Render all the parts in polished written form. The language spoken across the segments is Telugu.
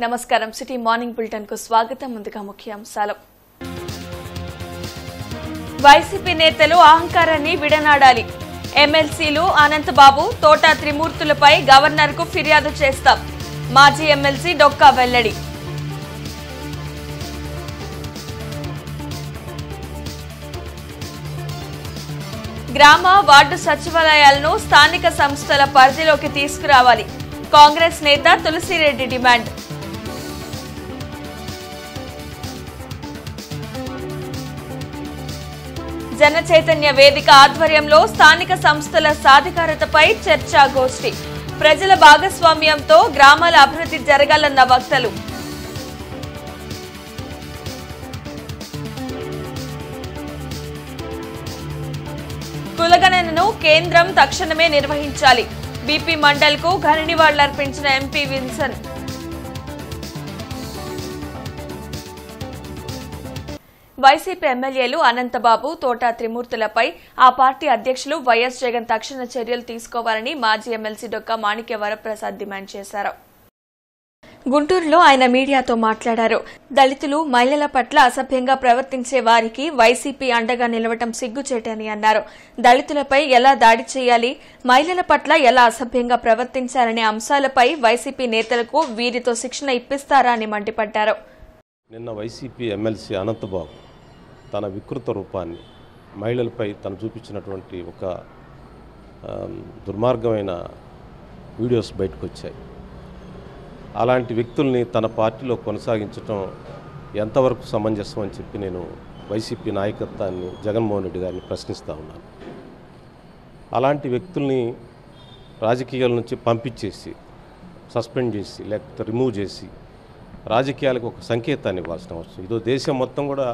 నమస్కారం సిటీ మార్నింగ్ బులెటిన్ కు స్వాగతం. ముందుగా ముఖ్యాంశాలు. వైసీపీ నేతలు అహంకారాన్ని విడనాడాలి. ఎమ్మెల్సీలు అనంతబాబు, తోట త్రిమూర్తులపై గవర్నర్ కు ఫిర్యాదు చేస్తాం. మాజీ ఎమ్మెల్సీ డొక్కా వెల్లడి. గ్రామ వార్డు సచివాలయాలను స్థానిక సంస్థల పరిధిలోకి తీసుకురావాలి. కాంగ్రెస్ నేత తులసిరెడ్డి డిమాండ్. జన చైతన్య వేదిక ఆధ్వర్యంలో స్థానిక సంస్థల సాధికారతపై చర్చాగోష్ఠి. ప్రజల భాగస్వామ్యంతో గ్రామాల అభివృద్ధి జరగాలన్న వక్తలు. కులగణనను కేంద్రం తక్షణమే నిర్వహించాలి. బీపీ మండల్ కు ఘన నివాళులర్పించిన ఎంపీ విన్సన్. వైసీపీ ఎమ్మెల్యేలు అనంతబాబు, తోట త్రిమూర్తులపై ఆ పార్టీ అధ్యక్షులు వైఎస్ జగన్ తక్షణ చర్యలు తీసుకోవాలని మాజీ ఎమ్మెల్సీ డొక్కా మాణిక్య వరప్రసాద్ డిమాండ్ చేశారు. గుంటూరులో ఆయన మీడియాతో మాట్లాడారు. దళితులు, మహిళల పట్ల అసభ్యంగా ప్రవర్తించే వారికి వైసీపీ అండగా నిలవటం సిగ్గుచేటని అన్నారు. దళితులపై ఎలా దాడి చేయాలి, మహిళల పట్ల ఎలా అసభ్యంగా ప్రవర్తించాలనే అంశాలపై వైసీపీ నేతలకు వీరితో శిక్షణ ఇప్పిస్తారా అని మండిపడ్డారు. నిన్న వైసీపీ ఎమ్మెల్సీ అనంతబాబు తన వికృత రూపాన్ని మహిళలపై తను చూపించినటువంటి ఒక దుర్మార్గమైన వీడియోస్ బయటకు వచ్చాయి. అలాంటి వ్యక్తుల్ని తన పార్టీలో కొనసాగించడం ఎంతవరకు సమంజసం అని చెప్పి నేను వైసీపీ నాయకత్వాన్ని, జగన్మోహన్ రెడ్డి గారిని ప్రశ్నిస్తూ ఉన్నాను. అలాంటి వ్యక్తుల్ని రాజకీయాల నుంచి పంపించేసి, సస్పెండ్ చేసి, లేకపోతే రిమూవ్ చేసి రాజకీయాలకు ఒక సంకేతాన్ని ఇవ్వాల్సిన అవసరం. ఇదో దేశం మొత్తం కూడా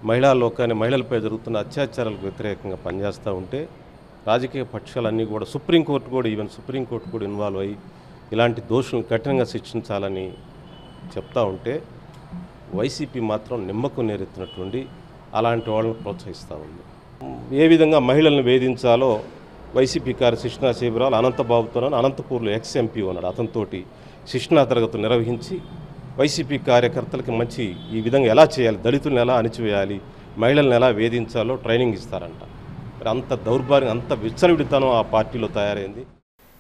మహిళా లోకాన్ని, మహిళలపై జరుగుతున్న అత్యాచారాలకు వ్యతిరేకంగా పనిచేస్తూ ఉంటే రాజకీయ పక్షాలన్నీ కూడా సుప్రీంకోర్టు కూడా ఇన్వాల్వ్ అయ్యి ఇలాంటి దోషులను కఠినంగా శిక్షించాలని చెప్తా ఉంటే వైసీపీ మాత్రం నిమ్మకు నేరెత్తినటువంటి అలాంటి వాళ్ళని ప్రోత్సహిస్తూ ఉంది. ఏ విధంగా మహిళలను వేధించాలో వైసీపీ శిక్షణా శిబిరాలు అనంతబాబుతో అనంతపూర్లో ఎక్స్-ఎంపీ ఉన్నాడు, అతనితోటి శిక్షణా తరగతులు నిర్వహించి వైసీపీ కార్యకర్తలకి మంచి ఈ విధంగా ఎలా చేయాలి, దళితులను ఎలా అణిచివేయాలి, మహిళలను ఎలా వేధించాలో ట్రైనింగ్ ఇస్తారంట. మరి అంత దౌర్భాగ్యం, అంత విచ్చలవిడితనం ఆ పార్టీలో తయారైంది.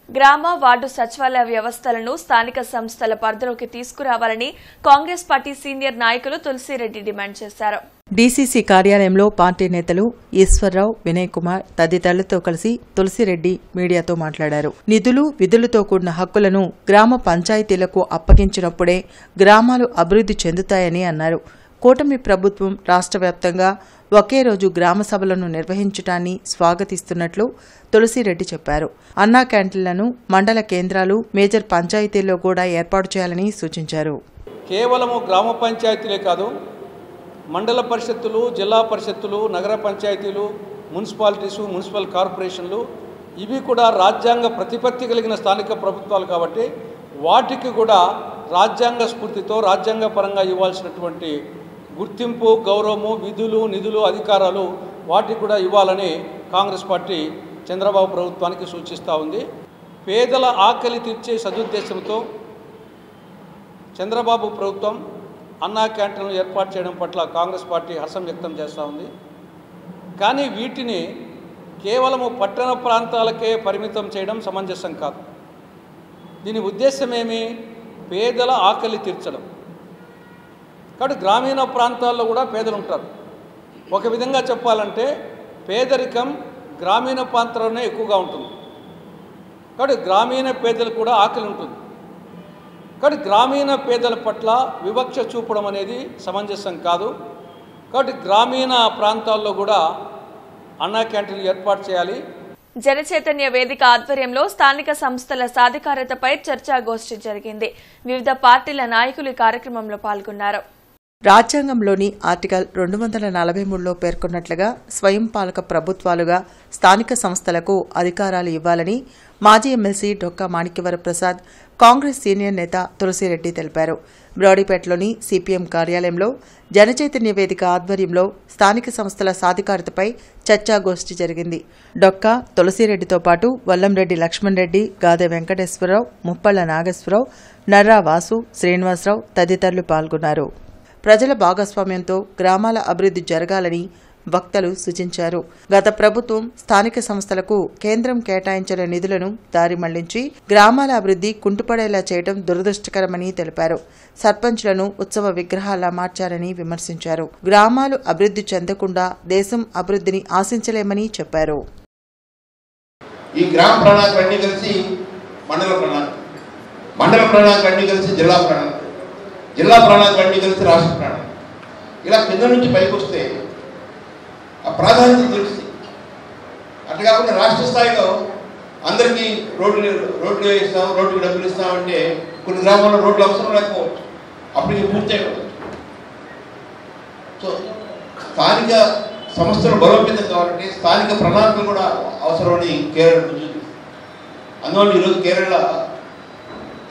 గ్రామ వార్డు సచివాలయ వ్యవస్థలను స్థానిక సంస్థల పరిధిలోకి తీసుకురావాలని కాంగ్రెస్ పార్టీ సీనియర్ నాయకులు తులసిరెడ్డి డిమాండ్ చేశారు. డీసీసీ కార్యాలయంలో పార్టీ నేతలు ఈశ్వర్రావు, వినయ్ కుమార్ తదితరులతో కలిసి తులసిరెడ్డి మీడియాతో మాట్లాడారు. నిధులు, విధులతో కూడిన హక్కులను గ్రామ పంచాయతీలకు అప్పగించినప్పుడే గ్రామాలు అభివృద్ధి చెందుతాయని అన్నారు. కూటమి ప్రభుత్వం రాష్ట్ర వ్యాప్తంగా ఒకే రోజు గ్రామ సభలను నిర్వహించడాన్ని స్వాగతిస్తున్నట్లు తులసిరెడ్డి చెప్పారు. అన్నా క్యాంటీన్లను మండల కేంద్రాలు, మేజర్ పంచాయతీల్లో కూడా ఏర్పాటు చేయాలని సూచించారు. కేవలము గ్రామ పంచాయతీలే కాదు, మండల పరిషత్తులు, జిల్లా పరిషత్తులు, నగర పంచాయతీలు, మున్సిపాలిటీసు, మున్సిపల్ కార్పొరేషన్లు ఇవి కూడా రాజ్యాంగ ప్రతిపత్తి కలిగిన స్థానిక ప్రభుత్వాలు కాబట్టి వాటికి కూడా రాజ్యాంగ స్ఫూర్తితో రాజ్యాంగపరంగా ఇవ్వాల్సినటువంటి గుర్తింపు, గౌరవము, విధులు, నిధులు, అధికారాలు వాటికి కూడా ఇవ్వాలని కాంగ్రెస్ పార్టీ చంద్రబాబు ప్రభుత్వానికి సూచిస్తూ ఉంది. పేదల ఆకలి తీర్చే సదుద్దేశంతో చంద్రబాబు ప్రభుత్వం అన్నా క్యాంటీన్లు ఏర్పాటు చేయడం పట్ల కాంగ్రెస్ పార్టీ హర్షం వ్యక్తం చేస్తూ ఉంది. కానీ వీటిని కేవలము పట్టణ ప్రాంతాలకే పరిమితం చేయడం సమంజసం కాదు. దీని ఉద్దేశమేమి? పేదల ఆకలి తీర్చడం. కాబట్టి గ్రామీణ ప్రాంతాల్లో కూడా పేదలు ఉంటారు. ఒక విధంగా చెప్పాలంటే పేదరికం గ్రామీణ ప్రాంతాల్లోనే ఎక్కువగా ఉంటుంది. కాబట్టి గ్రామీణ పేదలకు కూడా ఆకలి ఉంటుంది. కాబట్టి గ్రామీణ పేదల పట్ల వివక్ష చూపడం అనేది సమంజసం కాదు. కాబట్టి గ్రామీణ ప్రాంతాల్లో కూడా అన్నా క్యాంటీన్లు ఏర్పాటు చేయాలి. జన చైతన్య వేదిక ఆధ్వర్యంలో స్థానిక సంస్థల సాధికారతపై చర్చాగోష్ఠి జరిగింది. వివిధ పార్టీల నాయకులు ఈ కార్యక్రమంలో పాల్గొన్నారు. రాజ్యాంగంలోని ఆర్టికల్ 243లో పేర్కొన్నట్లుగా స్వయం పాలక ప్రభుత్వాలుగా స్థానిక సంస్థలకు అధికారాలు ఇవ్వాలని మాజీ ఎమ్మెల్సీ డొక్కా మాణిక్యవరప్రసాద్ కాంగ్రెస్ సీనియర్ నేత తులసిరెడ్డి తెలిపారు. బ్రాడీపేటలోని సిపిఎం కార్యాలయంలో జనచైతన్య వేదిక ఆధ్వర్యంలో స్థానిక సంస్థల సాధికారతపై చర్చాగోష్ఠి జరిగింది. డొక్కా తులసిరెడ్డితో పాటు వల్లంరెడ్డి లక్ష్మణ్ రెడ్డి, గాదె వెంకటేశ్వరరావు, ముప్పళ్ల నాగేశ్వరరావు, నర్రా వాసు, శ్రీనివాసరావు తదితరులు పాల్గొన్నారు. ప్రజల భాగస్వామ్యంతో గ్రామాల అభివృద్ధి జరగాలని వక్తలు సూచించారు. గత ప్రభుత్వం స్థానిక సంస్థలకు కేంద్రం కేటాయించిన నిధులను దారి మళ్లించి గ్రామాల అభివృద్ధి కుంటుపడేలా చేయడం దురదృష్టకరమని తెలిపారు. సర్పంచ్లను ఉత్సవ విగ్రహాల్లా మార్చారని విమర్శించారు. గ్రామాలు అభివృద్ధి చెందకుండా దేశం అభివృద్ధిని ఆశించలేమని చెప్పారు. ఈ గ్రామ ప్రణాళిక అన్ని కలిసి మండల ప్రణాళిక, మండల ప్రణాళిక అన్ని కలిసి జిల్లా ప్రణాళిక, జిల్లా ప్రణాళిక అన్ని కలిసి రాష్ట్ర ప్రణాళిక. ఇలా కింద నుంచి పైకి వస్తే ఆ ప్రాధాన్యత తెలుస్తుంది. అట్లా కాకుండా రాష్ట్ర స్థాయిలో అందరికీ రోడ్లు ఇస్తాం, రోడ్డుకి డబ్బులు ఇస్తామంటే కొన్ని గ్రామాల్లో రోడ్లు అవసరం లేకపోవచ్చు, అప్పటికి పూర్తి అయిపోవచ్చు. సో స్థానిక సంస్థలు బలోపేతం కావాలంటే స్థానిక ప్రణాళికలు కూడా అవసరమని కేరళ చూపిస్తుంది. అందువల్ల ఈరోజు కేరళ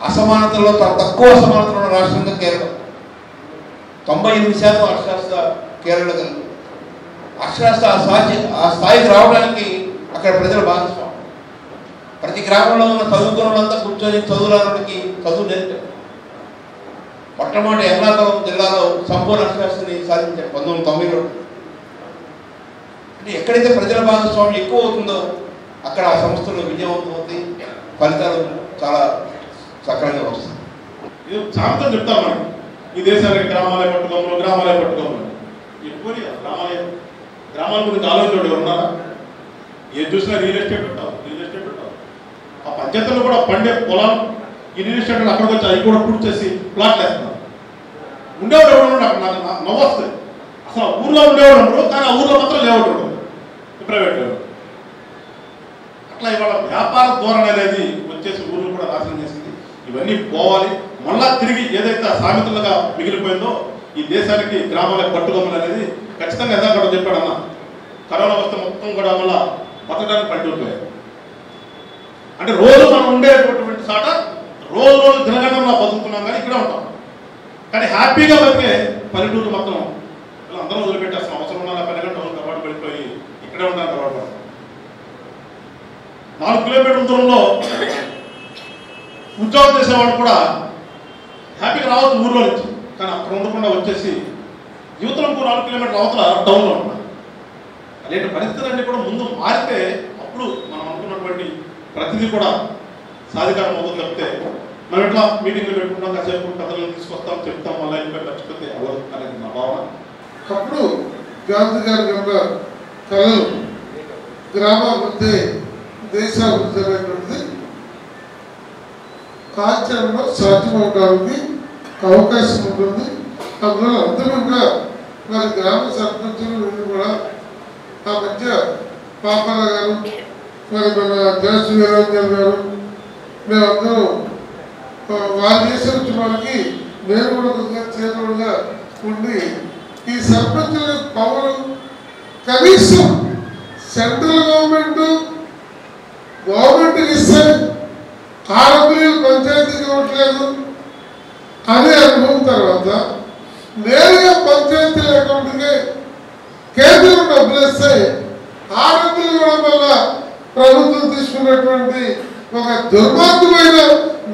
అసమానతల్లో తక్కువ అసమానతలు ఉన్న రాష్ట్రంగా కేరళ 98% అక్షరాస్యత కేరళ కలిగి. అక్షరాస్యత ఆ స్థాయికి రావడానికి అక్కడ ప్రజల భాగస్వామ్యం. ప్రతి గ్రామంలో ఉన్న చదువుకున్న వాళ్ళంతా కూర్చొని చదువురానికి చదువు నేర్పారు. మొట్టమొదటి ఎర్నాకుళం జిల్లాలో సంపూర్ణ అక్షరాస్యతని సాధించారు 1990లో. అంటే ఎక్కడైతే ప్రజల భాగస్వామ్యం ఎక్కువ అవుతుందో అక్కడ ఆ సంస్థలు విజయవంతం అవుతాయి, ఫలితాలు చాలా చక్కగా వస్తుంది. ఇది చాలా చెప్తాం మనం, ఈ దేశానికి గ్రామాలే పట్టుకోమని, గ్రామాలే పట్టుకోమని. ఎక్కువ గ్రామాల గురించి ఆలోచన ఉన్నారా? ఏది చూసినా రియల్ ఎస్టేట్ ఉంటావు, రియల్ ఎస్టేట్ ఉంటావు. ఆ పంచాయతీలో కూడా పండే పొలం ఈ రియల్ ఎస్టేట్ అక్కడికి వచ్చి అవి కూడా పూర్తి చేసి ప్లాట్లు వేస్తున్నారు. ఉండేవాడు ఎవరు అక్కడ నాకు నవ్వు వస్తుంది. అసలు ఊర్లో ఉండేవాడు ఉండరు, కానీ ఆ ఊర్లో మాత్రం లేవాడు ఉండదు, ప్రైవేట్ లేవాడు. అట్లా ఇవాళ వ్యాపార ధోరణి అనేది వచ్చేసి ఊర్లు కూడా నాశనం చేసింది. ఇవన్నీ పోవాలి. మళ్ళా తిరిగి ఏదైతే సామెతలుగా మిగిలిపోయిందో ఈ దేశానికి గ్రామాల పట్టుకోమని అనేది ఖచ్చితంగా ఎంత కూడా చెప్పాడన్న. కరోనా వస్తే మొత్తం కూడా వల్ల బతకడానికి పట్టుకుపోయాయి. అంటే రోజు మనం ఉండేటటువంటి సాట రోజు దినగణంలో బతుకుతున్నాం, కానీ ఇక్కడే ఉంటాం. కానీ హ్యాపీగా బతికే పల్లెటూరు మొత్తం అందరూ వదిలిపెట్టాల్సిన అవసరం ఉన్నా పని గంటలు కబాటు పడిపోయి ఇక్కడే ఉంటాను కబాటు పడతాం. 4 కిలోమీటర్ల దూరంలో ఉద్యోగం చేసేవాడు కూడా హ్యాపీగా రావచ్చు ఊర్లో నుంచి, కానీ అక్కడ ఉండకుండా వచ్చేసి యువతలకు 4 కిలోమీటర్ల అవతల టౌన్లో ఉంటున్నారు. అలాంటి పరిస్థితులన్నీ కూడా ముందు మారితే అప్పుడు మనం అనుకున్నటువంటి ప్రతిదీ కూడా సాధికారం అవుతుంది. తప్పితే మనం ఎట్లా మీటింగ్లు పెట్టుకుంటాం, కాసేపు కథలను తీసుకొస్తాం, చెప్తాం, మళ్ళీ ఇంకా మర్చిపోతే అవ్వదు అనేది నా భావన. అప్పుడు గాంధీ గారి యొక్క కళలు గ్రామాభివృద్ధి దేశాభివృద్ధి అనేటువంటిది ఆచరణలో సాధ్యమవడానికి అవకాశం ఉంటుంది. అందువల్ల అంతిమంగా మరి గ్రామ సర్పంచులు కూడా ఆ మధ్య పాపాల గారు, మరి మన దేశ వీరాంజన్ గారు, మేమందరం వారు చేసే వాళ్ళకి నేను కూడా కొద్దిగా చేతులుగా ఉండి ఈ సర్పంచుల పవర్ కనీసం సెంట్రల్ గవర్నమెంట్కి ఇస్తే ఆ డబ్బులు పంచాయతీకి ఇవ్వట్లేదు అనే అనుభవం తర్వాత నేరుగా పంచాయతీల అకౌంట్కి కేంద్రం డబ్బులు ఇస్తే ఆ డబ్బులు కూడా మళ్ళా ప్రభుత్వం తీసుకున్నటువంటి ఒక దుర్మార్గమైన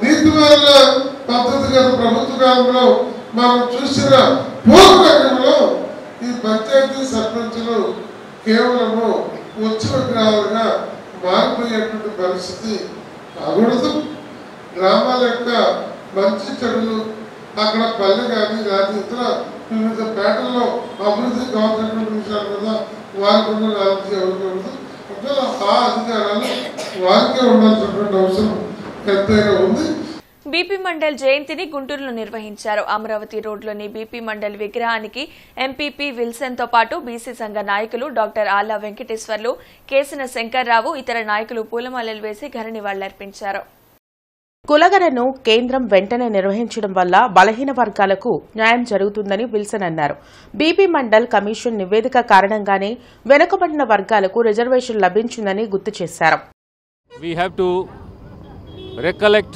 నీతిమైన పద్ధతి గత ప్రభుత్వ కాలంలో మనం చూసిన పూర్వకంలో ఈ పంచాయతీ సర్పంచులు కేవలము ఉత్సవ గ్రామాలుగా మారిపోయేటువంటి పరిస్థితి రాకూడదు. గ్రామాల యొక్క మంచి చెడులు అక్కడ పల్లె కానీ లేదా ఇతర వివిధ పేటల్లో అభివృద్ధి కావాల్సినటువంటి విషయాలు కదా వారికి ఉన్న నాలెడ్జ్ ఎవరికి ఉండదు. ఆ అధికారాలు వారికే ఉండాల్సినటువంటి అవసరం ఎంతైనా ఉంది. బీపీ మండల్ జయంతిని గుంటూరులో నిర్వహించారు. అమరావతి రోడ్లోని బీపీ మండల్ విగ్రహానికి ఎంపీపీ విల్సన్ తో పాటు బీసీ సంఘ నాయకులు డాక్టర్ ఆళ్ల వెంకటేశ్వర్లు, కేసిన శంకర్రావు, ఇతర నాయకులు పూలమాలలు వేసి ఘన నివాళులర్పించారు. కులగణను కేంద్రం వెంటనే నిర్వహించడం వల్ల బలహీన వర్గాలకు న్యాయం జరుగుతుందని విల్సన్ అన్నారు. బీపీ మండల్ కమిషన్ నివేదిక కారణంగానే వెనుకబడిన వర్గాలకు రిజర్వేషన్ లభించిందని గుర్తు చేశారు. We have to recollect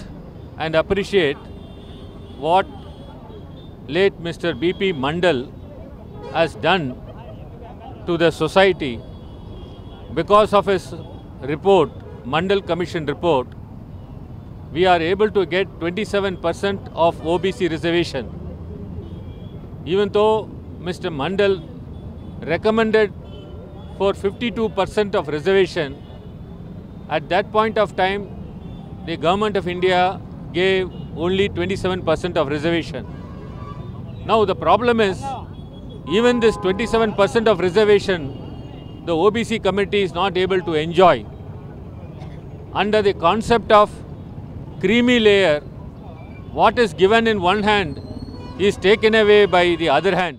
and appreciate what late Mr. B.P. Mandal has done to the society. Because of his report, Mandal Commission report, we are able to get 27% of OBC reservation. Even though Mr. Mandal recommended for 52% of reservation, at that point of time, the government of India gave only 27% of reservation. Now the problem is, even this 27% of reservation, the OBC committee is not able to enjoy. Under the concept of creamy layer, what is given in one hand is taken away by the other hand.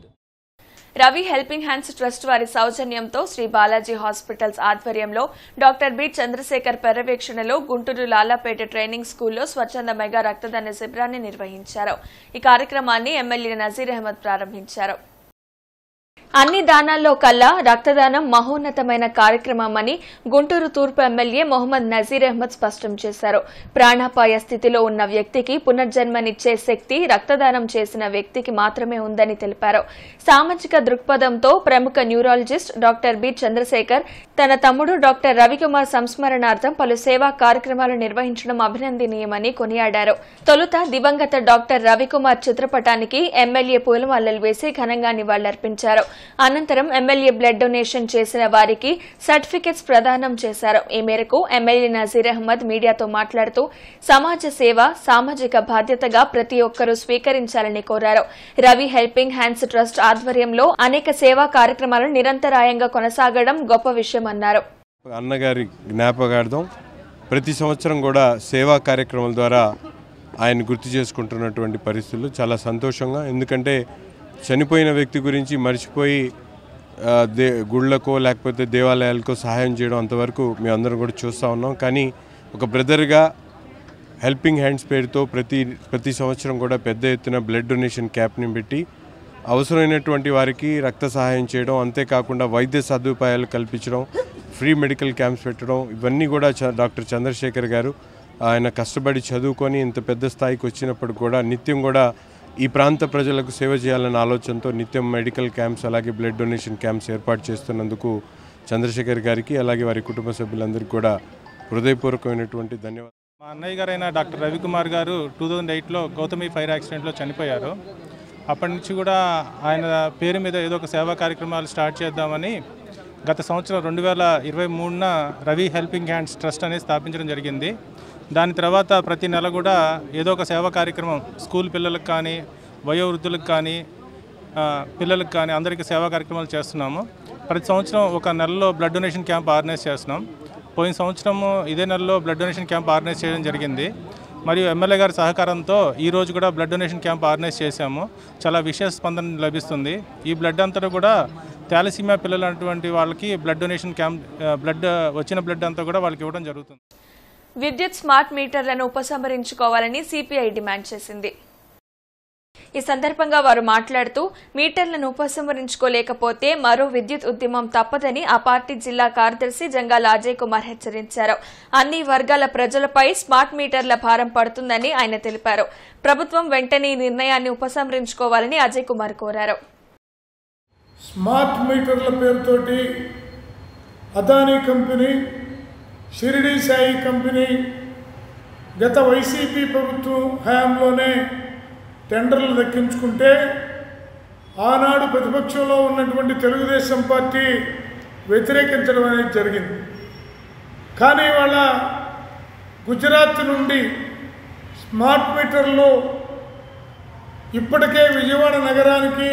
Ravi helping hands trust వారి సౌజన్యంతో శ్రీ బాలాజీ హాస్పిటల్స్ ఆధ్వర్యంలో డాక్టర్ బి చంద్రశేఖర్ పర్యవేక్షణలో గుంటూరు లాలాపేట ట్రైనింగ్ స్కూల్లో స్వచ్ఛంద మెగా రక్తదాన శిబిరాన్ని నిర్వహించారు. ఈ కార్యక్రమాన్ని ఎమ్మెల్యే నజీర్ అహ్మద్ ప్రారంభించారు. అన్ని దానాల్లో కల్లా రక్తదానం మహోన్నతమైన కార్యక్రమమని గుంటూరు తూర్పు ఎమ్మెల్యే మొహమ్మద్ నజీర్ అహ్మద్ స్పష్టం చేశారు. ప్రాణాపాయ స్థితిలో ఉన్న వ్యక్తికి పునర్జన్మనిచ్చే శక్తి రక్తదానం చేసిన వ్యక్తికి మాత్రమే ఉందని తెలిపారు. సామాజిక దృక్పథంతో ప్రముఖ న్యూరాలజిస్ట్ డాక్టర్ బి చంద్రశేఖర్ తన తమ్ముడు డాక్టర్ రవికుమార్ సంస్మరణార్థం పలు సేవా కార్యక్రమాలు నిర్వహించడం అభినందనీయమని కొనియాడారు. తొలుత దివంగత డాక్టర్ రవికుమార్ చిత్రపటానికి ఎమ్మెల్యే పూలమాలలు వేసి ఘనంగా నివాళులర్పించారు. అనంతరం ఎమ్మెల్యే బ్లడ్ డొనేషన్ చేసిన వారికి సర్టిఫికెట్స్ ప్రదానం చేశారు. ఈ మేరకు ఎమ్మెల్యే నజీర్ అహ్మద్ మీడియాతో మాట్లాడుతూ సమాజ సేవ సామాజిక బాధ్యతగా ప్రతి ఒక్కరూ స్వీకరించాలని కోరారు. రవి హెల్పింగ్ హ్యాండ్స్ ట్రస్ట్ ఆధ్వర్యంలో అనేక సేవా కార్యక్రమాలు నిరంతరాయంగా కొనసాగడం గొప్ప విషయమన్నారు. అన్నగారి జ్ఞాపకార్థం ప్రతి సంవత్సరం కూడా సేవా కార్యక్రమాల ద్వారా ఆయన గుర్తు చేసుకుంటున్నటువంటి పరిస్థితులు చాలా సంతోషంగా, ఎందుకంటే చనిపోయిన వ్యక్తి గురించి మర్చిపోయి గుళ్ళకో లేకపోతే దేవాలయాలకో సహాయం చేయడం అంతవరకు మేమందరం కూడా చూస్తూ ఉన్నాం. కానీ ఒక బ్రదర్గా హెల్పింగ్ హ్యాండ్స్ పేరుతో ప్రతి సంవత్సరం కూడా పెద్ద ఎత్తున బ్లడ్ డొనేషన్ క్యాంప్ని పెట్టి అవసరమైనటువంటి వారికి రక్త సహాయం చేయడం, అంతేకాకుండా వైద్య సదుపాయాలు కల్పించడం, ఫ్రీ మెడికల్ క్యాంప్స్ పెట్టడం, ఇవన్నీ కూడా డాక్టర్ చంద్రశేఖర్ గారు ఆయన కష్టపడి చదువుకొని ఇంత పెద్ద స్థాయికి వచ్చినప్పుడు కూడా నిత్యం కూడా ఈ ప్రాంత ప్రజలకు సేవ చేయాలన్న ఆలోచనతో నిత్యం మెడికల్ క్యాంప్స్ అలాగే బ్లడ్ డొనేషన్ క్యాంప్స్ ఏర్పాటు చేస్తున్నందుకు చంద్రశేఖర్ గారికి అలాగే వారి కుటుంబ సభ్యులందరికీ కూడా హృదయపూర్వకమైనటువంటి ధన్యవాదాలు. మా అన్నయ్య గారైన డాక్టర్ రవికుమార్ గారు 2008లో గౌతమి ఫైర్ యాక్సిడెంట్లో చనిపోయారు. అప్పటి నుంచి కూడా ఆయన పేరు మీద ఏదో ఒక సేవా కార్యక్రమాలు స్టార్ట్ చేద్దామని గత సంవత్సరం 2023న రవి హెల్పింగ్ హ్యాండ్స్ ట్రస్ట్ అనేది స్థాపించడం జరిగింది. దాని తర్వాత ప్రతి నెల కూడా ఏదో ఒక సేవా కార్యక్రమం స్కూల్ పిల్లలకు కానీ వయోవృద్ధులకు కానీ పిల్లలకు కానీ అందరికీ సేవా కార్యక్రమాలు చేస్తున్నాము. ప్రతి సంవత్సరం ఒక నెలలో బ్లడ్ డొనేషన్ క్యాంప్ ఆర్గనైజ్ చేస్తున్నాం. పోయిన సంవత్సరము ఇదే నెలలో బ్లడ్ డొనేషన్ క్యాంప్ ఆర్గనైజ్ చేయడం జరిగింది. మరియు ఎమ్మెల్యే గారి సహకారంతో ఈరోజు కూడా బ్లడ్ డొనేషన్ క్యాంప్ ఆర్గనైజ్ చేశాము. చాలా విశేష స్పందన లభిస్తుంది. ఈ బ్లడ్ అంతా కూడా థాలసీమియా పిల్లలు అటువంటి వాళ్ళకి బ్లడ్ డొనేషన్ క్యాంప్ వచ్చిన బ్లడ్ అంతా కూడా వాళ్ళకి ఇవ్వడం జరుగుతుంది. విద్యుత్ స్మార్ట్ మీటర్లను ఉపసంహరించుకోవాలని సిపిఐ డిమాండ్ చేసింది. ఈ సందర్భంగా వారు మాట్లాడుతూ మీటర్లను ఉపసంహరించుకోలేకపోతే మరో విద్యుత్ ఉద్యమం తప్పదని ఆ పార్టీ జిల్లా కార్యదర్శి జంగాల అజయ్ కుమార్ హెచ్చరించారు. అన్ని వర్గాల ప్రజలపై స్మార్ట్ మీటర్ల భారం పడుతుందని ఆయన తెలిపారు. ప్రభుత్వం వెంటనే ఈ నిర్ణయాన్ని ఉపసంహరించుకోవాలని అజయ్ కుమార్ కోరారు. స్మార్ట్ మీటర్ల పేరుతోటి అదానీ కంపెనీ, షిరిడి సాయి కంపెనీ గత వైసీపీ ప్రభుత్వం హయాంలోనే టెండర్లు దక్కించుకుంటే ఆనాడు ప్రతిపక్షంలో ఉన్నటువంటి తెలుగుదేశం పార్టీ వ్యతిరేకించడం అనేది జరిగింది. కానీ ఇవాళ గుజరాత్ నుండి స్మార్ట్ మీటర్లు ఇప్పటికే విజయవాడ నగరానికి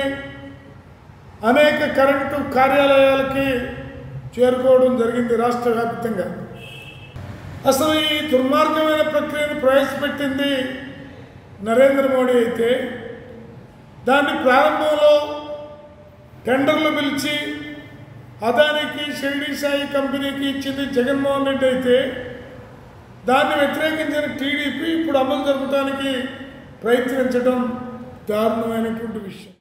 అనేక కరెంటు కార్యాలయాలకి చేరుకోవడం జరిగింది రాష్ట్ర వ్యాప్తంగా. అసలు ఈ దుర్మార్గమైన ప్రక్రియను ప్రవేశపెట్టింది నరేంద్ర మోడీ అయితే దాన్ని ప్రారంభంలో టెండర్లు పిలిచి అదానికి షిరిడి సాయి కంపెనీకి ఇచ్చింది జగన్మోహన్ రెడ్డి అయితే దాన్ని వ్యతిరేకించిన టీడీపీ ఇప్పుడు అమలు జరపడానికి ప్రయత్నించడం దారుణమైనటువంటి విషయం.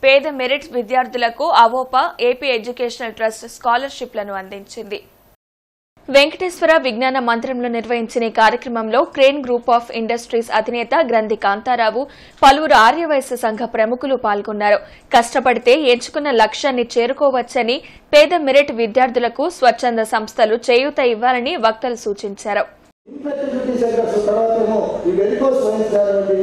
పేద మెరిట్ విద్యార్థులకు అవోపా ఏపీ ఎడ్యుకేషనల్ ట్రస్ట్ స్కాలర్షిప్లను అందించింది. వెంకటేశ్వర విజ్ఞాన మందిరంలో నిర్వహించిన ఈ కార్యక్రమంలో క్రేన్ గ్రూప్ ఆఫ్ ఇండస్ట్రీస్ అధినేత గ్రంథి కాంతారావు, పలువురు ఆర్యవైశ్య సంఘ ప్రముఖులు పాల్గొన్నారు. కష్టపడితే ఎంచుకున్న లక్ష్యాన్ని చేరుకోవచ్చని, పేద మెరిట్ విద్యార్థులకు స్వచ్ఛంద సంస్థలు చేయూత ఇవ్వాలని వక్తలు సూచించారు. ఇన్ఫెర్టిలిటీ సెంటర్స్ తర్వాతేమో ఈ వెరికోస్ వైన్స్ కానివ్వండి,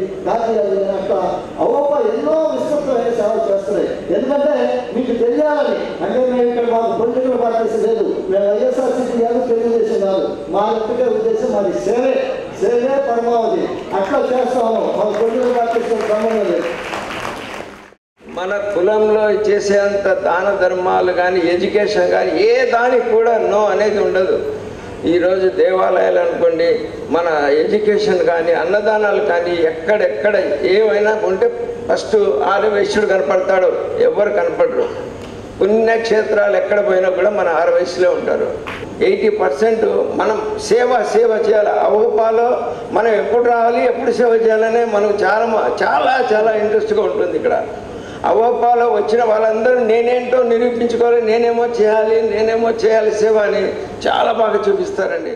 అట్లా అవోపా ఎన్నో విస్తృతమైన సేవలు చేస్తున్నాయి. ఎందుకంటే మీకు తెలియాలని, అంటే మేము ఇక్కడ మాకు పొలిటికల్ పార్టీస్ లేదు, మేము వైఎస్ఆర్సీపీ కాదు, తెలుగుదేశం కాదు, మా ఒక్కటే ఉద్దేశం మాది సేవే పరమావధి. అట్లా చేస్తాము, మాకు పొలిటికల్ పార్టీస్ సంబంధం లేదు. మన కులంలో చేసేంత దాన ధర్మాలు కానీ, ఎడ్యుకేషన్ కానీ ఏ దానికి కూడా నో అనేది ఉండదు. ఈరోజు దేవాలయాలు అనుకోండి, మన ఎడ్యుకేషన్ కానీ, అన్నదానాలు కానీ, ఎక్కడెక్కడ ఏమైనా ఉంటే ఫస్ట్ ఆర్యవైశ్యుడు కనపడతాడు, ఎవరు కనపడరు. పుణ్యక్షేత్రాలు ఎక్కడ పోయినా కూడా మన ఆర్యవైశ్యులే ఉంటారు. 80% మనం సేవ చేయాలి. అవోపాలో మనం ఎప్పుడు రావాలి, ఎప్పుడు సేవ చేయాలనే మనకు చాలా ఇంట్రెస్ట్గా ఉంటుంది. ఇక్కడ అవోపాలో వచ్చిన వాళ్ళందరూ నేనేంటో నిరూపించుకోవాలి, నేనేమో చేయాలి సేవ అని చాలా బాగా చూపిస్తారండి.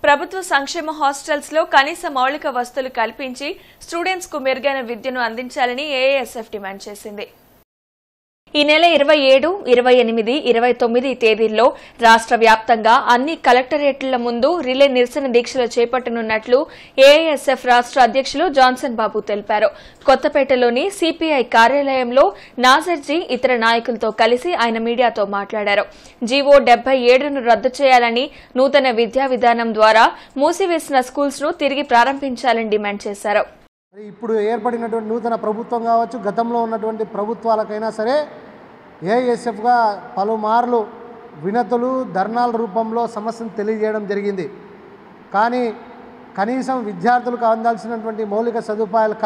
ప్రభుత్వ సంక్షేమ హాస్టల్స్ లో కనీస మౌలిక వసతులు కల్పించి స్టూడెంట్స్ కు మెరుగైన విద్యను అందించాలని ఏఐఎస్ఎఫ్ డిమాండ్ చేసింది. ఈ నెల 27, 28, 29 తేదీల్లో రాష్ట్ర వ్యాప్తంగా అన్ని కలెక్టరేట్ల ముందు రిలే నిరసన దీక్షలు చేపట్టనున్నట్లు ఏఐఎస్ఎఫ్ రాష్ట్ర అధ్యక్షులు జాన్సన్ బాబు తెలిపారు. కొత్తపేటలోని సిపిఐ కార్యాలయంలో నాజర్జీ ఇతర నాయకులతో కలిసి ఆయన మీడియాతో మాట్లాడారు. జీవో 77ను రద్దు చేయాలని, నూతన విద్యా విధానం ద్వారా మూసివేసిన స్కూల్స్ ను తిరిగి ప్రారంభించాలని డిమాండ్ చేశారు. ఇప్పుడు ఏర్పడినటువంటి నూతన ప్రభుత్వం కావచ్చు, గతంలో ఉన్నటువంటి ప్రభుత్వాలకైనా సరే ఏఐఎస్ఎఫ్గా పలుమార్లు వినతులు, ధర్నాల రూపంలో సమస్యను తెలియజేయడం జరిగింది. కానీ కనీసం విద్యార్థులకు అందాల్సినటువంటి మౌలిక సదుపాయాలు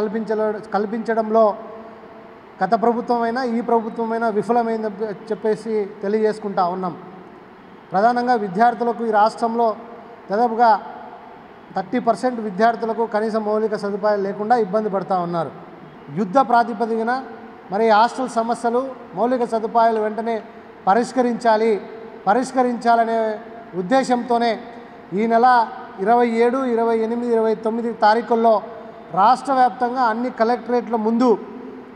కల్పించడంలో గత ప్రభుత్వమైనా ఈ ప్రభుత్వమైనా విఫలమైందని చెప్పేసి తెలియజేసుకుంటా ఉన్నాం. ప్రధానంగా విద్యార్థులకు ఈ రాష్ట్రంలో దాదాపుగా 30% విద్యార్థులకు కనీస మౌలిక సదుపాయాలు లేకుండా ఇబ్బంది పడుతూ ఉన్నారు. యుద్ధ ప్రాతిపదికన మరి హాస్టల్ సమస్యలు, మౌలిక సదుపాయాలు వెంటనే పరిష్కరించాలనే ఉద్దేశంతోనే ఈ నెల 27, 28, 29 తారీఖుల్లో రాష్ట్ర వ్యాప్తంగా అన్ని కలెక్టరేట్ల ముందు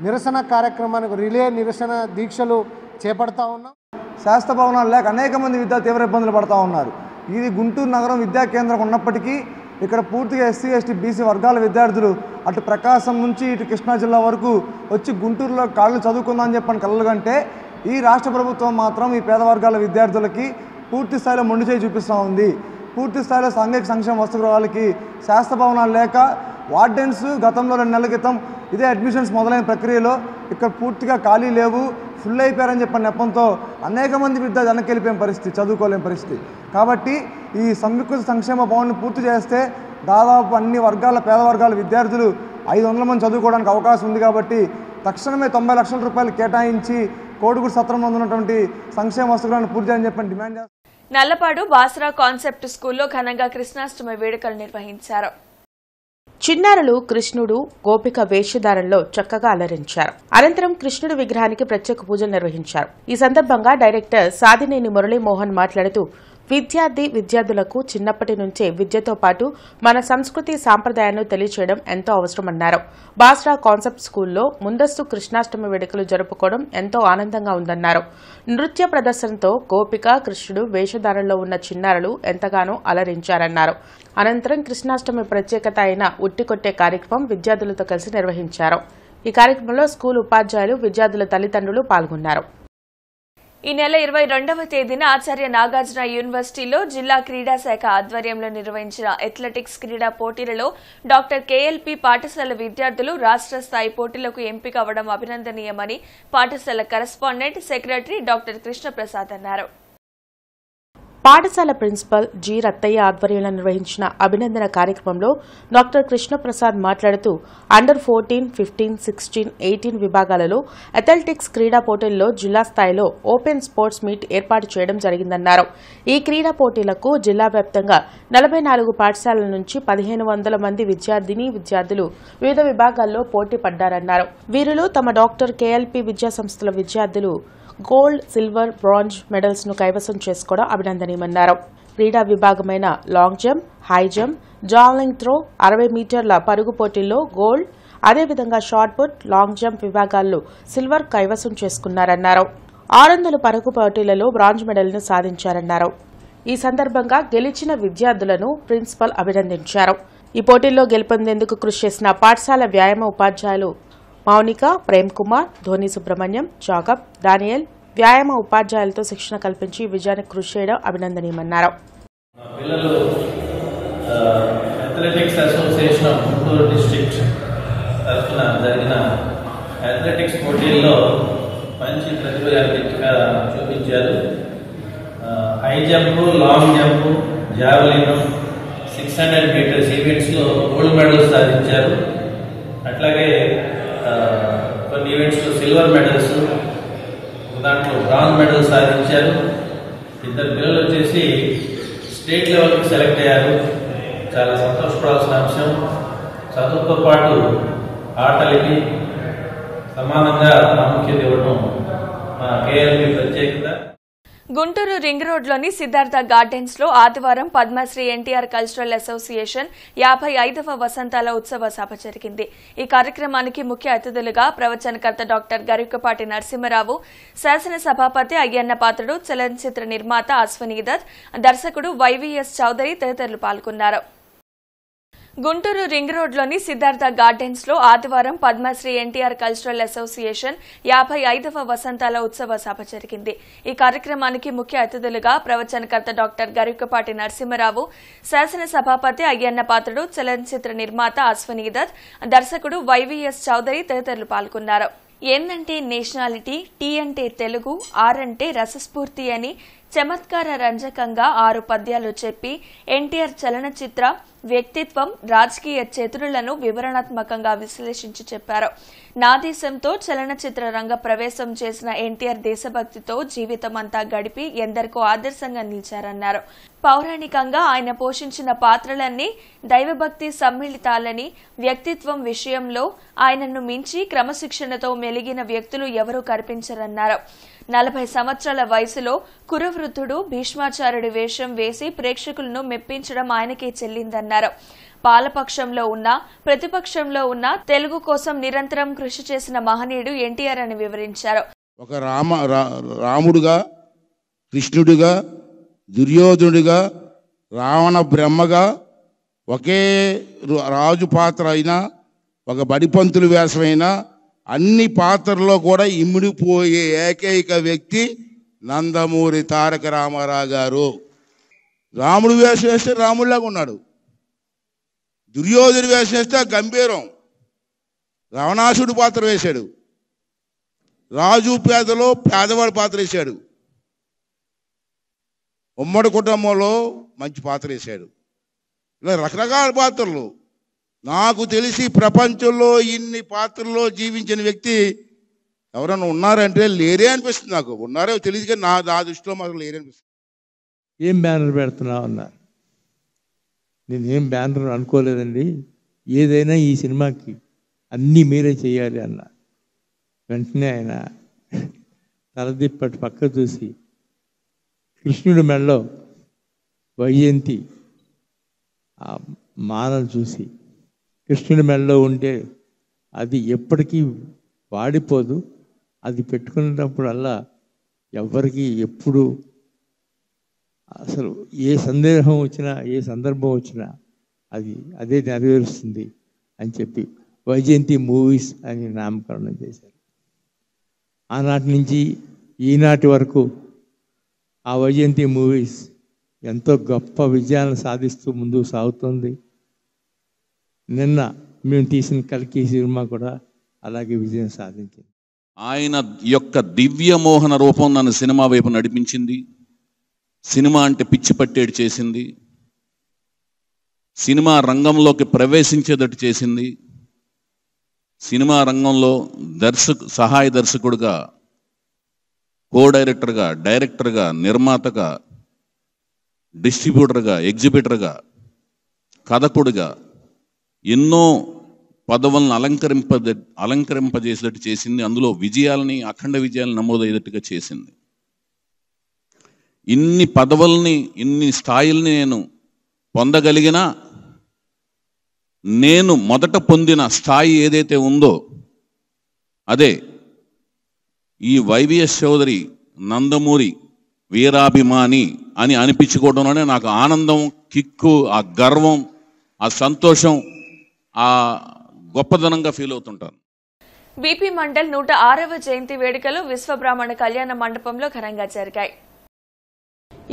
నిరసన కార్యక్రమానికి రిలే నిరసన దీక్షలు చేపడతా ఉన్నాం. శాస్త్ర భవనాలు లేక అనేక మంది విద్యార్థులు తీవ్ర ఇబ్బందులు పడుతూ ఉన్నారు. ఇది గుంటూరు నగరం విద్యా కేంద్రం ఉన్నప్పటికీ ఇక్కడ పూర్తిగా ఎస్సీ, ఎస్టీ, బీసీ వర్గాల విద్యార్థులు అటు ప్రకాశం నుంచి ఇటు కృష్ణా జిల్లా వరకు వచ్చి గుంటూరులో కాళ్ళు చదువుకుందామని చెప్పని కలలుగంటే ఈ రాష్ట్ర ప్రభుత్వం మాత్రం ఈ పేద వర్గాల విద్యార్థులకి పూర్తి స్థాయిలో మొండి చేయి చూపిస్తూ ఉంది. పూర్తి స్థాయిలో సాంఘిక సంక్షేమ వసతులకి శాస్త్ర భవనాలు లేక వార్డెన్స్ గతంలో 2 నెలల క్రితం ఇదే అడ్మిషన్స్ మొదలైన ప్రక్రియలో ఇక్కడ పూర్తిగా ఖాళీ లేవు, ఫుల్ అయిపోయారని చెప్పిన నెపంతో అనేక మంది విద్యార్థులు వెనక్కి వెళ్ళిపోయిన పరిస్థితి, చదువుకోలేని పరిస్థితి. కాబట్టి ఈ సంయుక్త సంక్షేమ భవన్ని పూర్తి చేస్తే దాదాపు అన్ని వర్గాల పేద వర్గాల విద్యార్థులు 500 మంది చదువుకోవడానికి అవకాశం ఉంది. కాబట్టి తక్షణమే 90 లక్షల రూపాయలు కేటాయించి కోడుగూడు సత్రంలో ఉన్నటువంటి సంక్షేమ వసతులను పూర్తి చేయాలని చెప్పని డిమాండ్ చేస్తారు. నల్లపాడు బాసరా కాన్సెప్ట్ స్కూల్లో ఘనంగా కృష్ణాష్టమి వేడుకలు నిర్వహించారు. చిన్నారులు కృష్ణుడు, గోపిక వేషధారంలో చక్కగా అలరించారు. అనంతరం కృష్ణుడి విగ్రహానికి ప్రత్యేక పూజలు నిర్వహించారు. ఈ సందర్భంగా డైరెక్టర్ సాదినేని మురళీమోహన్ మాట్లాడుతూ విద్యార్థులకు చిన్నప్పటి నుంచే విద్యతో పాటు మన సంస్కృతి సాంప్రదాయాలను తెలియచేయడం ఎంతో అవసరమన్నారు. బాస్రా కాన్సెప్ట్ స్కూల్లో ముందస్తు కృష్ణాష్టమి వేడుకలు జరుపుకోవడం ఎంతో ఆనందంగా ఉందన్నారు. నృత్య ప్రదర్శనతో గోపిక, కృష్ణుడు వేషధారంలో ఉన్న చిన్నారులు ఎంతగానో అలరించారన్నారు. అనంతరం కృష్ణాష్టమి ప్రత్యేకత అయిన ఉట్టికొట్టే కార్యక్రమం విద్యార్థులతో కలిసి నిర్వహించారు. ఈ కార్యక్రమంలో స్కూల్ ఉపాధ్యాయులు, విద్యార్థుల తల్లిదండ్రులు పాల్గొన్నారు. ఈ నెల 22వ తేదీన ఆచార్య నాగార్జున యూనివర్సిటీలో జిల్లా క్రీడా శాఖ ఆధ్వర్యంలో నిర్వహించిన అథ్లెటిక్స్ క్రీడా పోటీలలో డాక్టర్ కేఎల్పీ పాఠశాల విద్యార్థులు రాష్ట్ర స్థాయి పోటీలకు ఎంపిక అవ్వడం అభినందనీయమని పాఠశాల కరెస్పాండెంట్ సెక్రటరీ డాక్టర్ కృష్ణప్రసాద్ అన్నారు. పాఠశాల ప్రిన్సిపల్ జి రత్తయ్య ఆధ్వర్యంలో నిర్వహించిన అభినందన కార్యక్రమంలో డాక్టర్ కృష్ణప్రసాద్ మాట్లాడుతూ అండర్ 14, 15, 16, 18 విభాగాలలో అథ్లెటిక్స్ క్రీడా పోటీల్లో జిల్లా స్థాయిలో ఓపెన్ స్పోర్ట్స్ మీట్ ఏర్పాటు చేయడం జరిగిందన్నారు. ఈ క్రీడా పోటీలకు జిల్లా వ్యాప్తంగా 44 పాఠశాలల నుంచి 1500 మంది విద్యార్థులు వివిధ విభాగాల్లో పోటీ పడ్డారన్నారు. వీరిలో తమ డాక్టర్ కేఎల్పి విద్యా సంస్థల విద్యార్థులు గోల్డ్, సిల్వర్, బ్రాంజ్ మెడల్స్ ను కైవసం చేసుకోవడం అభినందనీయమన్నారు. క్రీడా విభాగమైన long jump, high jump, javelin throw, 60 మీటర్ల పరుగు పోటీల్లో గోల్డ్, అదేవిధంగా షాట్ పుట్, లాంగ్ జంప్ విభాగాల్లో సిల్వర్ కైవసం చేసుకున్నారన్నారు. 600 పరుగు పోటీలలో బ్రాంజ్ మెడల్ ను సాధించారన్నారు. ఈ సందర్భంగా గెలిచిన విద్యార్థులను ప్రిన్సిపల్ అభినందించారు. ఈ పోటీల్లో గెలుపొందేందుకు కృషి చేసిన పాఠశాల వ్యాయామ ఉపాధ్యాయులు మౌనిక, ప్రేమ్ కుమార్, ధోని సుబ్రహ్మణ్యం, జాకబ్, దానియల్ వ్యాయామ ఉపాధ్యాయులతో శిక్షణ కల్పించి విజయానికి కృషి చేయడం అభినందనీయమన్నారు. పిల్లలు athletics association of Guntur district తరఫున జరిగిన అథ్లెటిక్స్ పోటీల్లో మంచి ప్రతిభగా చూపించారు. High jump, long jump, javelin, 600 meters ఈవెంట్స్లో గోల్డ్ మెడల్స్ సాధించారు. అట్లాగే కొన్ని ఈవెంట్స్లో సిల్వర్ మెడల్స్, దాంట్లో బ్రాంజ్ మెడల్స్ సాధించారు. 2 పిల్లలు వచ్చేసి స్టేట్ లెవెల్కి సెలెక్ట్ అయ్యారు. చాలా సంతోషపడాల్సిన అంశం. చదువుతో పాటు ఆటలకి సమానంగా ప్రాముఖ్యత ఇవ్వడం మా కేఎల్పి ప్రత్యేకత. గుంటూరు రింగ్ రోడ్లోని సిద్ధార్థ గార్డెన్స్ లో ఆదివారం పద్మశ్రీ ఎన్టీఆర్ కల్చరల్ అసోసియేషన్ 55వ వసంతాల ఉత్సవ సభ జరిగింది. ఈ కార్యక్రమానికి ముఖ్య అతిథులుగా ప్రవచనకర్త డాక్టర్ గరికపాటి నరసింహరావు, శాసన సభాపతి అయ్యన్న పాత్రుడు, చలనచిత్ర నిర్మాత అశ్వనీ దత్, దర్శకుడు వైవీఎస్ చౌదరి తదితరులు పాల్గొన్నారు. గుంటూరు రింగ్ రోడ్లోని సిద్ధార్థ గార్డెన్స్ లో ఆదివారం పద్మశ్రీ ఎన్టీఆర్ కల్చరల్ అసోసియేషన్ 55వ వసంతాల ఉత్సవ సభ జరిగింది. ఈ కార్యక్రమానికి ముఖ్య అతిథులుగా ప్రవచనకర్త డాక్టర్ గరికపాటి నరసింహరావు, శాసన సభాపతి అయ్యన్న పాత్రుడు, చలనచిత్ర నిర్మాత అశ్వనీ దత్, దర్శకుడు వైవీఎస్ చౌదరి తదితరులు పాల్గొన్నారు. ఎన్ అంటే నేషనాలిటీ, టీ అంటే తెలుగు, ఆర్ అంటే రసస్ఫూర్తి అని చమత్కార రంజకంగా 6 పద్యాలు చెప్పి ఎన్టీఆర్ చలనచిత్ర వ్యక్తిత్వం, రాజకీయ చతురులను వివరణాత్మకంగా విశ్లేషించి చెప్పారు. నా దేశంతో చలనచిత్ర రంగ ప్రవేశం చేసిన ఎన్టీఆర్ దేశభక్తితో జీవితమంతా గడిపి ఎందరికో ఆదర్శంగా నిలిచారన్నారు. పౌరాణికంగా ఆయన పోషించిన పాత్రలన్నీ దైవభక్తి సమ్మిళితాలని, వ్యక్తిత్వం విషయంలో ఆయనను మించి క్రమశిక్షణతో మెలిగిన వ్యక్తులు ఎవరూ కనిపించరన్నారు. 40 సంవత్సరాల వయసులో కురవృద్ధుడు భీష్మాచార్యుడి వేషం వేసి ప్రేక్షకులను మెప్పించడం ఆయనకే చెల్లిందన్నారు. పాలపక్షంలో ఉన్న, ప్రతిపక్షంలో ఉన్న తెలుగు కోసం నిరంతరం కృషి చేసిన మహనీయుడు ఎన్టీఆర్ అని వివరించారు. ఒక రాముడుగా, కృష్ణుడిగా, దుర్యోధనుడిగా, రావణ బ్రహ్మగా, ఒకే రాజు పాత్ర అయినా, ఒక బడిపంతులు వేషమైనా అన్ని పాత్రల్లో కూడా ఇమిడిపోయే ఏకైక వ్యక్తి నందమూరి తారక రామారావు గారు. రాముడు వేషం వేస్తే రాముడిలాగా ఉన్నాడు, దుర్యోధుడి వేషం వేస్తే గంభీరం, రావణాసుడి పాత్ర వేశాడు, రాజు పేదలో పేదవాడి పాత్ర వేశాడు, ఉమ్మడి కుటుంబంలో మంచి పాత్ర వేశాడు. ఇలా రకరకాల పాత్రలు. నాకు తెలిసి ప్రపంచంలో ఇన్ని పాత్రల్లో జీవించిన వ్యక్తి ఎవరైనా ఉన్నారంటే లేరే అనిపిస్తుంది. నాకు ఉన్నారో తెలియదు కానీ నా దృష్టిలో మాకు లేరే అనిపిస్తుంది. ఏం బ్యానర్ పెడుతున్నావు అన్నారు. నేనేం బ్యానర్ అనుకోలేదండి, ఏదైనా ఈ సినిమాకి అన్నీ మీరే చేయాలి అన్న. వెంటనే ఆయన తలదిప్పటి పక్క చూసి కృష్ణుడి మెడలో వైజయంతి ఆ మాలను చూసి, కృష్ణుడి మెడలో ఉంటే అది ఎప్పటికీ వాడిపోదు, అది పెట్టుకునేటప్పుడల్లా ఎవరికి ఎప్పుడు అసలు ఏ సందేహం వచ్చినా ఏ సందర్భం వచ్చినా అదే నెరవేరుస్తుంది అని చెప్పి వైజయంతి మూవీస్ అని నామకరణం చేశారు. ఆనాటి నుంచి ఈనాటి వరకు ఆ వైజయంతి మూవీస్ ఎంతో గొప్ప విజయాలను సాధిస్తూ ముందుకు సాగుతుంది. నిన్న మేము తీసిన కల్కి సినిమా కూడా అలాగే విజయం సాధించింది. ఆయన యొక్క దివ్యమోహన రూపం నన్ను సినిమా వైపు నడిపించింది. సినిమా అంటే పిచ్చి పట్టేడు చేసింది, సినిమా రంగంలోకి ప్రవేశించేటట్టు చేసింది, సినిమా రంగంలో సహాయ దర్శకుడిగా, కో డైరెక్టర్గా, డైరెక్టర్గా, నిర్మాతగా, డిస్ట్రిబ్యూటర్గా, ఎగ్జిబిటర్గా, కథకుడిగా ఎన్నో పదవులను అలంకరింపజేసేటట్టు చేసింది. అందులో విజయాలని, అఖండ విజయాలను నమోదయ్యేటట్టుగా చేసింది. ఇన్ని పదవుల్ని, ఇన్ని స్థాయిల్ని నేను పొందగలిగినా నేను మొదట పొందిన స్థాయి ఏదైతే ఉందో అదే ఈ వైవిఎస్ చౌదరి నందమూరి వీరాభిమాని అని అనిపించుకోవడంలోనే నాకు ఆనందం, కిక్కు, ఆ గర్వం, ఆ సంతోషం, ఆ గొప్పదనంగా ఫీల్ అవుతుంటాను. బీపీ మండల్ 106వ జయంతి వేడుకలు విశ్వబ్రాహ్మణ కళ్యాణ మండపంలో ఘనంగా జరిగాయి.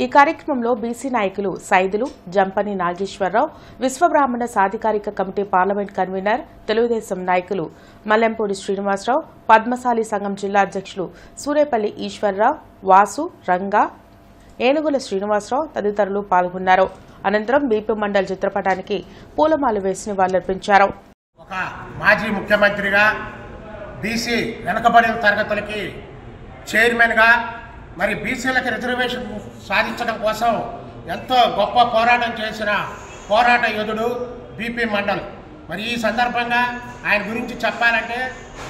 ఈ కార్యక్రమంలో బీసీ నాయకులు సైదులు, జంపని నాగేశ్వరరావు, విశ్వబ్రాహ్మణ సాధికారిక కమిటీ పార్లమెంట్ కన్వీనర్, తెలుగుదేశం నాయకులు మల్లెంపూడి శ్రీనివాసరావు, పద్మశాలి సంఘం జిల్లా అధ్యక్షులు సూరేపల్లి ఈశ్వరరావు, వాసు, రంగా, ఏనుగుల శ్రీనివాసరావు తదితరులు పాల్గొన్నారు. అనంతరం బీపీ మండల్ చిత్రపటానికి పూలమాల వేసి నివాళులర్పించారు. ఒక మాజీ ముఖ్యమంత్రిగా, బీసీ వెనుకబడిన తరగతులకి చైర్మన్గా, మరి బీసీలకు రిజర్వేషన్ సాధించడం కోసం ఎంతో గొప్ప పోరాటం చేసిన పోరాట యోధుడు బీపీ మండల్. మరి ఈ సందర్భంగా ఆయన గురించి చెప్పాలంటే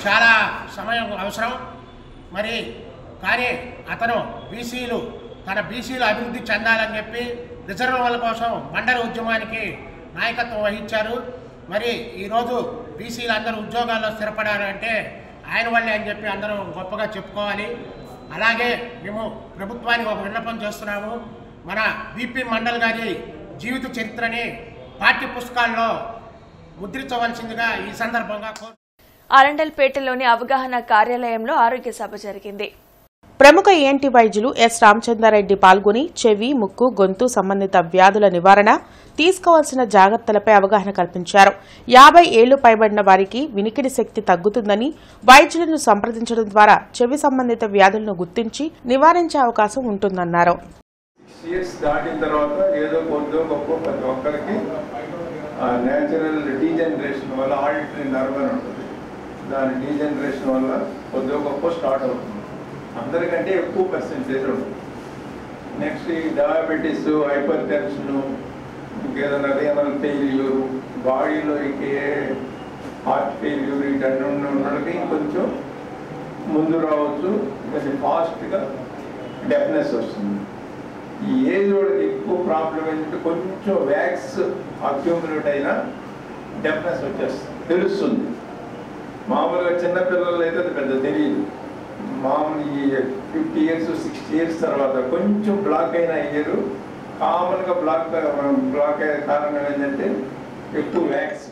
చాలా సమయం అవసరం. మరి కానీ అతను తన బీసీలు అభివృద్ధి చెందాలని చెప్పి రిజర్వేషన్ల కోసం మండల ఉద్యమానికి నాయకత్వం వహించారు. మరి ఈరోజు బీసీలు అందరూ ఉద్యోగాల్లో స్థిరపడాలంటే ఆయన వల్లే అని చెప్పి అందరూ గొప్పగా చెప్పుకోవాలి. అలాగే మేము ప్రభుత్వానికి ఒక విన్నపం చేస్తున్నాము. మన బీపీ మండల్ గారి జీవిత చరిత్రని పాఠ్య పుస్తకాల్లో ముద్రించవలసిందిగా ఈ సందర్భంగా అరండల్పేటలోని అవగాహన కార్యాలయంలో ఆరోగ్య సభ జరిగింది. ప్రముఖ ఈఎన్టీ వైద్యులు ఎస్ రామచంద్రారెడ్డి పాల్గొని చెవి, ముక్కు, గొంతు సంబంధిత వ్యాధుల నివారణ, తీసుకోవాల్సిన జాగ్రత్తలపై అవగాహన కల్పించారు. 50 ఏళ్లు పైబడిన వారికి వినికిడి శక్తి తగ్గుతుందని, వైద్యులను సంప్రదించడం ద్వారా చెవి సంబంధిత వ్యాధులను గుర్తించి నివారించే అవకాశం ఉంటుందన్నారు. దాటిన తర్వాత ఏదో కొద్దో గొప్ప ప్రతి ఒక్కరికి నేచురల్ డీజనరేషన్ వల్ల ఆడిటరీ నర్వ్ అని ఉంటుంది. దాని డీజనరేషన్ వల్ల కొద్దో గొప్ప స్టార్ట్ అవుతుంది. అందరికంటే ఎక్కువ పర్సెంటేజ్ ఉంటుంది. నెక్స్ట్ ఈ డయాబెటీస్, హైపర్ టెన్షన్, ఇంకేదైనా రీనల్ ఫెయిల్యూర్, బాడీలో హార్ట్ ఫెయిల్యూర్, ఇటన్నీ ఉన్న వాళ్ళకి ఇంకొంచెం ముందు రావచ్చు. కొంచెం ఫాస్ట్గా డెఫ్నెస్ వస్తుంది. ఈ ఏజ్ వాళ్ళకి ఎక్కువ ప్రాబ్లం ఏంటంటే కొంచెం వ్యాక్స్ అక్యూములేట్ అయినా డెఫ్నెస్ వచ్చేస్తుంది, తెలుస్తుంది. మామూలుగా చిన్నపిల్లలు అయితే అది పెద్ద తెలియదు. మామూలు ఈ 50 years 60 years తర్వాత కొంచెం బ్లాక్ అయిన ఇయర్ కామన్గా బ్లాక్ అయ్యే కారణం ఏంటంటే ఎక్కువ వ్యాక్స్.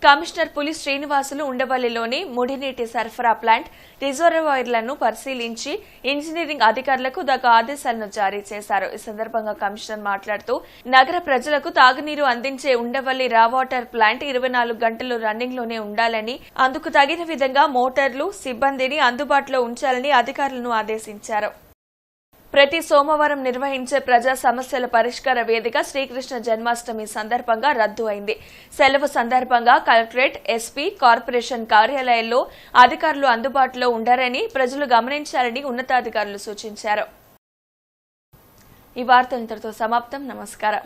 కమిషనర్ పులి శ్రీనివాసులు ఉండవల్లిలోని ముడినీటి సరఫరా ప్లాంట్ రిజర్వాయర్లను పరిశీలించి ఇంజనీరింగ్ అధికారులకు తగు ఆదేశాలను జారీ చేశారు. ఈ సందర్భంగా కమిషనర్ మాట్లాడుతూ నగర ప్రజలకు తాగునీరు అందించే ఉండవల్లి రా వాటర్ ప్లాంట్ 24 గంటలు రన్నింగ్లోనే ఉండాలని, అందుకు తగిన విధంగా మోటార్లు, సిబ్బందిని అందుబాటులో ఉంచాలని అధికారులను ఆదేశించారు. ప్రతి సోమవారం నిర్వహించే ప్రజా సమస్యల పరిష్కార వేదిక శ్రీకృష్ణ జన్మాష్టమి సందర్భంగా రద్దు అయింది. సెలవు సందర్భంగా కలెక్టరేట్, ఎస్పీ, కార్పొరేషన్ కార్యాలయాల్లో అధికారులు అందుబాటులో ఉండారని ప్రజలు గమనించాలని ఉన్నతాధికారులు సూచించారు. ఈ వార్త ఇంతటితో సమాప్తం. నమస్కారం.